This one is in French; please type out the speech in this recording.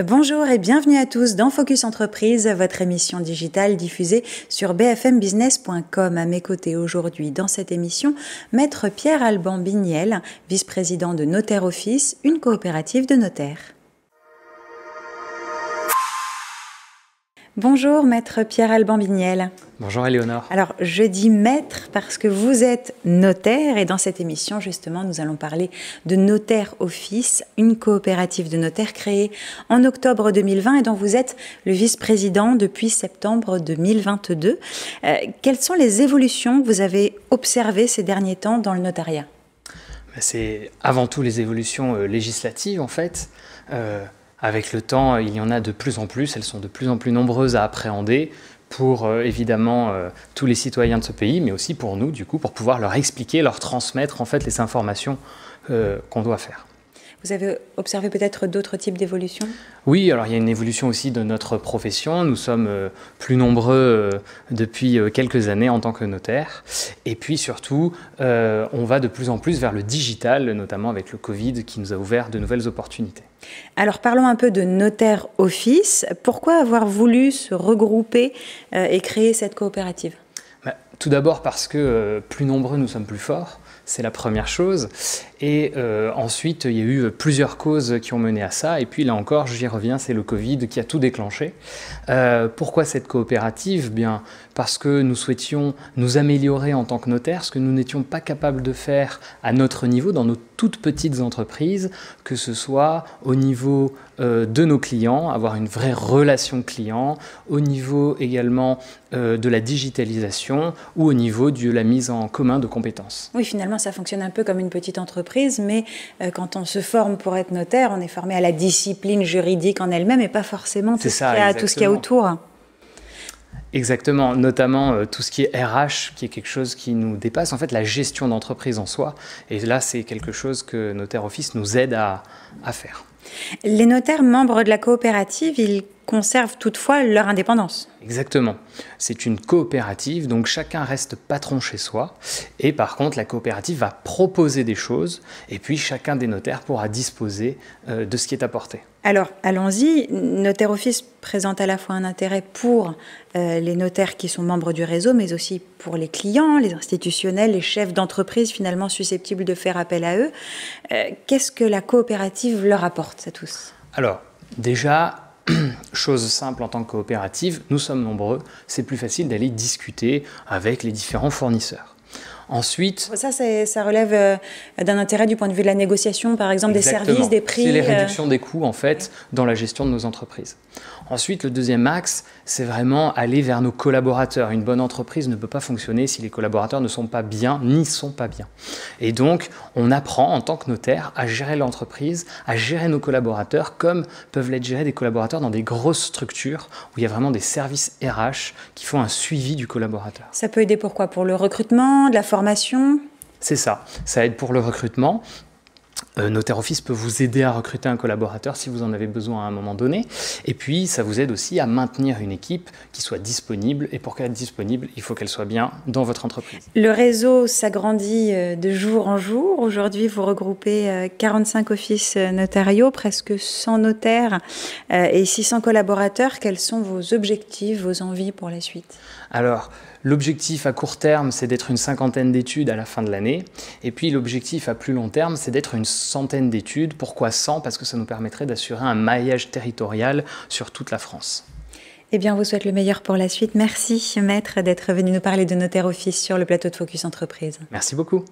Bonjour et bienvenue à tous dans Focus Entreprise, votre émission digitale diffusée sur bfmbusiness.com. À mes côtés aujourd'hui dans cette émission, Maître Pierre-Alban Bigniel, vice-président de Notaire Office, une coopérative de notaires. Bonjour Maître Pierre-Alban Bigniel. Bonjour Éléonore. Alors je dis maître parce que vous êtes notaire et dans cette émission justement nous allons parler de Notaire Office, une coopérative de notaires créée en octobre 2020 et dont vous êtes le vice-président depuis septembre 2022. Quelles sont les évolutions que vous avez observées ces derniers temps dans le notariat ? C'est avant tout les évolutions législatives en fait. Avec le temps, il y en a de plus en plus, elles sont de plus en plus nombreuses à appréhender pour évidemment tous les citoyens de ce pays, mais aussi pour nous, du coup, pour pouvoir leur expliquer, leur transmettre en fait les informations qu'on doit faire. Vous avez observé peut-être d'autres types d'évolutions ? Oui, alors il y a une évolution aussi de notre profession. Nous sommes plus nombreux depuis quelques années en tant que notaires. Et puis surtout, on va de plus en plus vers le digital, notamment avec le Covid qui nous a ouvert de nouvelles opportunités. Alors parlons un peu de Notaire Office. Pourquoi avoir voulu se regrouper et créer cette coopérative ? Tout d'abord parce que plus nombreux, nous sommes plus forts. C'est la première chose. Et ensuite, il y a eu plusieurs causes qui ont mené à ça. Et puis là encore, j'y reviens, c'est le Covid qui a tout déclenché. Pourquoi cette coopérative ? Bien, parce que nous souhaitions nous améliorer en tant que notaire, ce que nous n'étions pas capables de faire à notre niveau, dans nos toutes petites entreprises, que ce soit au niveau de nos clients, avoir une vraie relation client, au niveau également de la digitalisation ou au niveau de la mise en commun de compétences. Oui, finalement, ça fonctionne un peu comme une petite entreprise, mais quand on se forme pour être notaire, on est formé à la discipline juridique en elle-même et pas forcément tout ce qu'il y a autour. Exactement, notamment tout ce qui est RH, qui est quelque chose qui nous dépasse, en fait la gestion d'entreprise en soi. Et là, c'est quelque chose que Notaire Office nous aide à faire. Les notaires membres de la coopérative, ils conservent toutefois leur indépendance. Exactement. C'est une coopérative, donc chacun reste patron chez soi. Et par contre, la coopérative va proposer des choses et puis chacun des notaires pourra disposer de ce qui est apporté. Alors, allons-y. Notaire Office présente à la fois un intérêt pour les notaires qui sont membres du réseau, mais aussi pour les clients, les institutionnels, les chefs d'entreprise finalement susceptibles de faire appel à eux. Qu'est-ce que la coopérative leur apporte à tous ? Alors, déjà, chose simple en tant que coopérative, nous sommes nombreux, c'est plus facile d'aller discuter avec les différents fournisseurs. Ensuite, ça relève d'un intérêt du point de vue de la négociation, par exemple, exactement, des services, des prix. C'est les réductions des coûts, en fait, dans la gestion de nos entreprises. Ensuite, le deuxième axe, c'est vraiment aller vers nos collaborateurs. Une bonne entreprise ne peut pas fonctionner si les collaborateurs ne sont pas bien, ni sont pas bien. Et donc, on apprend en tant que notaire à gérer l'entreprise, à gérer nos collaborateurs, comme peuvent l'être gérés des collaborateurs dans des grosses structures où il y a vraiment des services RH qui font un suivi du collaborateur. Ça peut aider pour quoi ? Pour le recrutement, de la formation ? C'est ça. Ça aide pour le recrutement. Notaire Office peut vous aider à recruter un collaborateur si vous en avez besoin à un moment donné. Et puis, ça vous aide aussi à maintenir une équipe qui soit disponible. Et pour qu'elle soit disponible, il faut qu'elle soit bien dans votre entreprise. Le réseau s'agrandit de jour en jour. Aujourd'hui, vous regroupez 45 offices notariaux, presque 100 notaires et 600 collaborateurs. Quels sont vos objectifs, vos envies pour la suite ? Alors, l'objectif à court terme, c'est d'être une cinquantaine d'études à la fin de l'année. Et puis l'objectif à plus long terme, c'est d'être une centaine d'études. Pourquoi 100 ? Parce que ça nous permettrait d'assurer un maillage territorial sur toute la France. Eh bien, on vous souhaite le meilleur pour la suite. Merci, Maître, d'être venu nous parler de Notaire Office sur le plateau de Focus Entreprise. Merci beaucoup.